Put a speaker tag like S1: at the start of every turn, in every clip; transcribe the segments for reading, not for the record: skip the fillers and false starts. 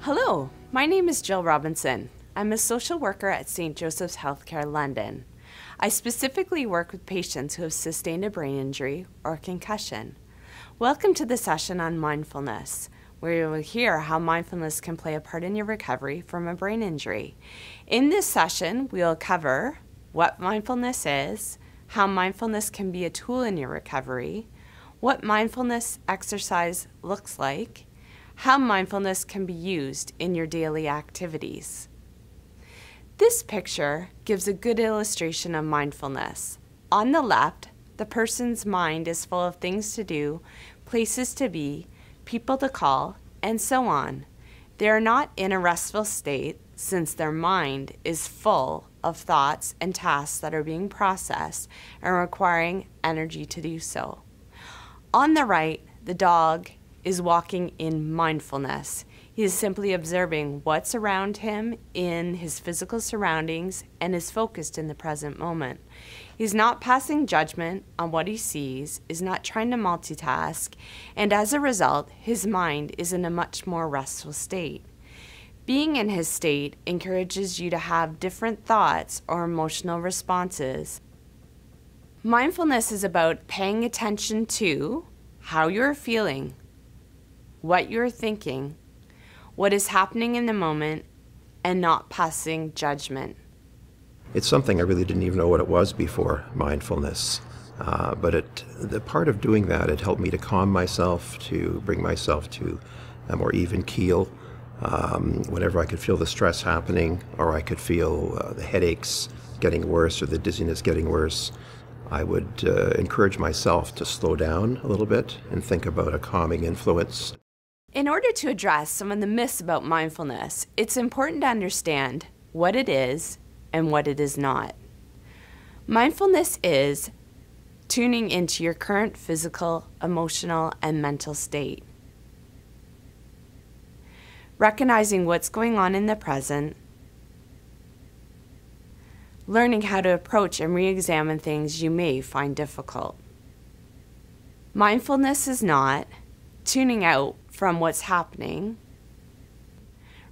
S1: Hello, my name is Jill Robinson. I'm a social worker at St. Joseph's Healthcare London. I specifically work with patients who have sustained a brain injury or concussion. Welcome to the session on mindfulness, where you will hear how mindfulness can play a part in your recovery from a brain injury. In this session, we will cover what mindfulness is, how mindfulness can be a tool in your recovery, what mindfulness exercise looks like, how mindfulness can be used in your daily activities. This picture gives a good illustration of mindfulness. On the left, the person's mind is full of things to do, places to be, people to call, and so on. They are not in a restful state since their mind is full of thoughts and tasks that are being processed and requiring energy to do so. On the right, the dog is walking in mindfulness. He is simply observing what's around him in his physical surroundings and is focused in the present moment. He's not passing judgment on what he sees, is not trying to multitask, and as a result, his mind is in a much more restful state. Being in his state encourages you to have different thoughts or emotional responses. Mindfulness is about paying attention to how you're feeling, what you're thinking, what is happening in the moment, and not passing judgment.
S2: It's something I really didn't even know what it was before, mindfulness. But the part of doing that, it helped me to calm myself, to bring myself to a more even keel. Whenever I could feel the stress happening, or I could feel the headaches getting worse or the dizziness getting worse, I would encourage myself to slow down a little bit and think about a calming influence.
S1: In order to address some of the myths about mindfulness, it's important to understand what it is and what it is not. Mindfulness is tuning into your current physical, emotional, and mental state. Recognizing what's going on in the present, learning how to approach and re-examine things you may find difficult. Mindfulness is not tuning out from what's happening,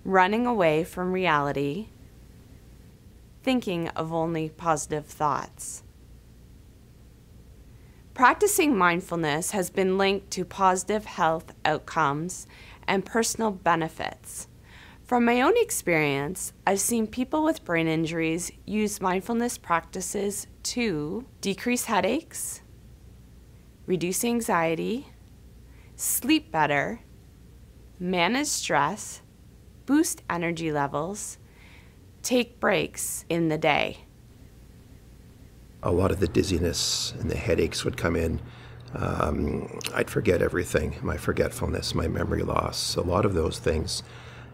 S1: running away from reality, thinking of only positive thoughts. Practicing mindfulness has been linked to positive health outcomes and personal benefits. From my own experience, I've seen people with brain injuries use mindfulness practices to decrease headaches, reduce anxiety, sleep better, manage stress, boost energy levels, take breaks in the day.
S2: A lot of the dizziness and the headaches would come in. I'd forget everything, my forgetfulness, my memory loss, a lot of those things.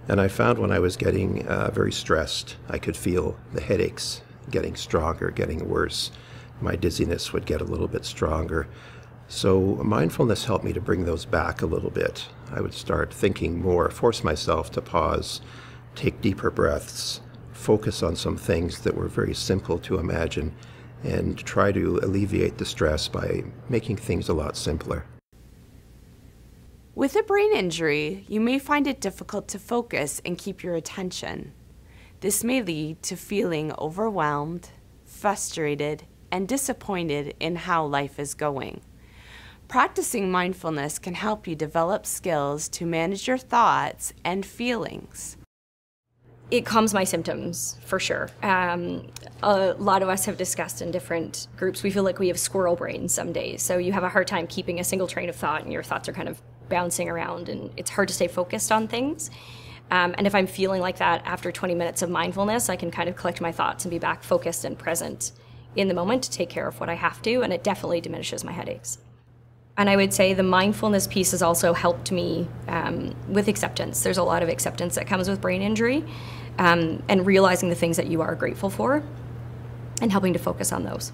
S2: And I found when I was getting very stressed, I could feel the headaches getting stronger, getting worse. My dizziness would get a little bit stronger. So mindfulness helped me to bring those back a little bit. I would start thinking more, force myself to pause, take deeper breaths, focus on some things that were very simple to imagine, and try to alleviate the stress by making things a lot simpler.
S1: With a brain injury, you may find it difficult to focus and keep your attention. This may lead to feeling overwhelmed, frustrated, and disappointed in how life is going. Practicing mindfulness can help you develop skills to manage your thoughts and feelings.
S3: It calms my symptoms, for sure. A lot of us have discussed in different groups, we feel like we have squirrel brains some days. So you have a hard time keeping a single train of thought and your thoughts are kind of bouncing around and it's hard to stay focused on things. And if I'm feeling like that after 20 minutes of mindfulness, I can kind of collect my thoughts and be back focused and present in the moment to take care of what I have to, and it definitely diminishes my headaches. And I would say the mindfulness piece has also helped me with acceptance. There's a lot of acceptance that comes with brain injury, and realizing the things that you are grateful for and helping to focus on those.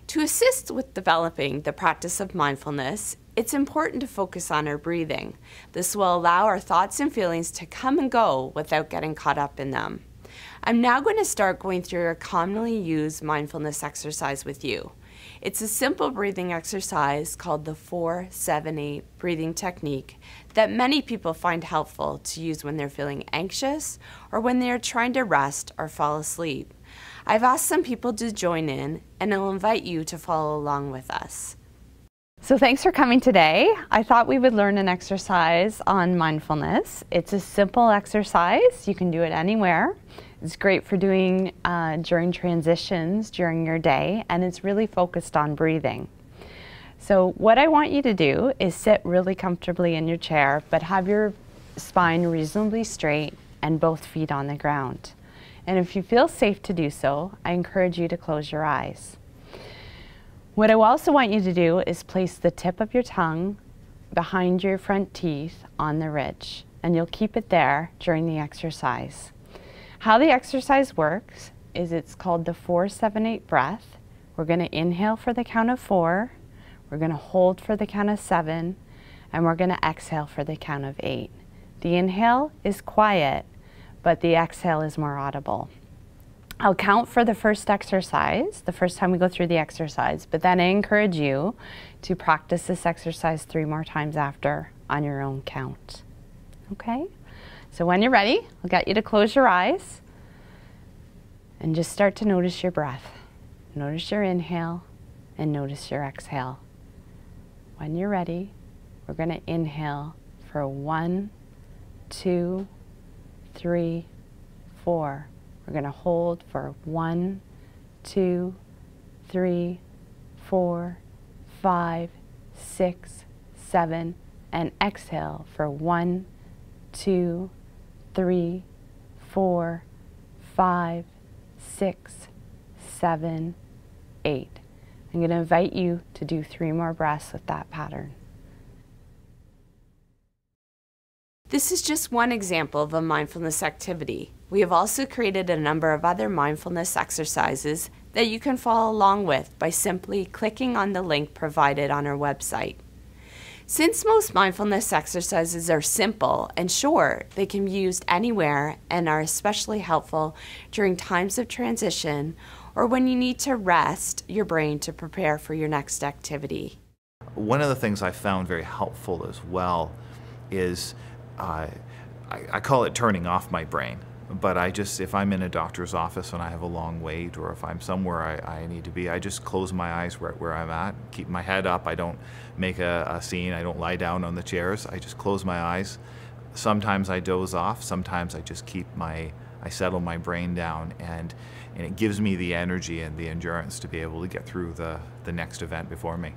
S1: To assist with developing the practice of mindfulness, it's important to focus on our breathing. This will allow our thoughts and feelings to come and go without getting caught up in them. I'm now going to start going through a commonly used mindfulness exercise with you. It's a simple breathing exercise called the 4-7-8 breathing technique that many people find helpful to use when they're feeling anxious or when they're trying to rest or fall asleep. I've asked some people to join in, and I'll invite you to follow along with us. So thanks for coming today. I thought we would learn an exercise on mindfulness. It's a simple exercise. You can do it anywhere. It's great for doing during transitions during your day, and it's really focused on breathing. So what I want you to do is sit really comfortably in your chair, but have your spine reasonably straight and both feet on the ground. And if you feel safe to do so, I encourage you to close your eyes. What I also want you to do is place the tip of your tongue behind your front teeth on the ridge, and you'll keep it there during the exercise. How the exercise works is it's called the 4-7-8 breath. We're going to inhale for the count of 4, we're going to hold for the count of 7, and we're going to exhale for the count of 8. The inhale is quiet, but the exhale is more audible. I'll count for the first exercise, the first time we go through the exercise, but then I encourage you to practice this exercise 3 more times after on your own count. Okay? So when you're ready, I'll get you to close your eyes and just start to notice your breath. Notice your inhale and notice your exhale. When you're ready, we're going to inhale for 1, 2, 3, 4. We're going to hold for 1, 2, 3, 4, 5, 6, 7, and exhale for 1, 2, 3, 4, 5, 6, 7, 8. I'm going to invite you to do 3 more breaths with that pattern. This is just one example of a mindfulness activity. We have also created a number of other mindfulness exercises that you can follow along with by simply clicking on the link provided on our website. Since most mindfulness exercises are simple and short, they can be used anywhere and are especially helpful during times of transition or when you need to rest your brain to prepare for your next activity.
S4: One of the things I found very helpful as well is I call it turning off my brain. But if I'm in a doctor's office and I have a long wait, or if I'm somewhere I need to be, I just close my eyes right where I'm at, keep my head up. I don't make a scene. I don't lie down on the chairs. I just close my eyes. Sometimes I doze off. Sometimes I just I settle my brain down, and it gives me the energy and the endurance to be able to get through the next event before me.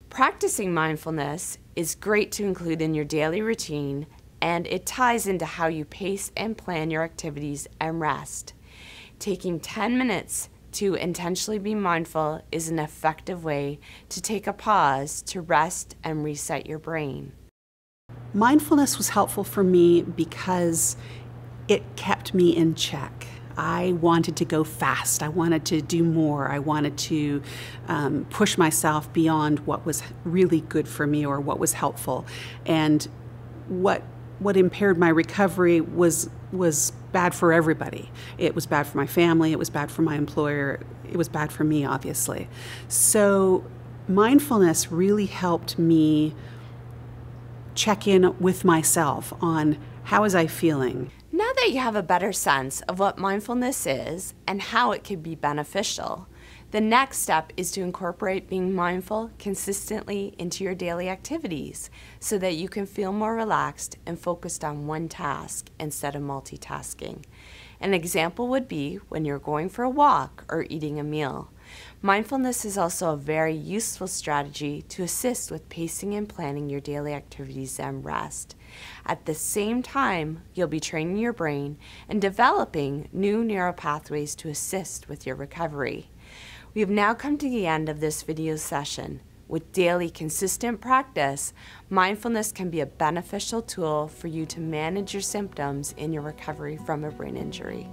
S1: Practicing mindfulness is great to include in your daily routine, and it ties into how you pace and plan your activities and rest. Taking 10 minutes to intentionally be mindful is an effective way to take a pause to rest and reset your brain.
S5: Mindfulness was helpful for me because it kept me in check. I wanted to go fast. I wanted to do more. I wanted to push myself beyond what was really good for me or what was helpful. And what impaired my recovery was bad for everybody. It was bad for my family, it was bad for my employer, it was bad for me, obviously. So mindfulness really helped me check in with myself on how was I feeling.
S1: Now that you have a better sense of what mindfulness is and how it can be beneficial, the next step is to incorporate being mindful consistently into your daily activities so that you can feel more relaxed and focused on one task instead of multitasking. An example would be when you're going for a walk or eating a meal. Mindfulness is also a very useful strategy to assist with pacing and planning your daily activities and rest. At the same time, you'll be training your brain and developing new neural pathways to assist with your recovery. We have now come to the end of this video session. With daily consistent practice, mindfulness can be a beneficial tool for you to manage your symptoms in your recovery from a brain injury.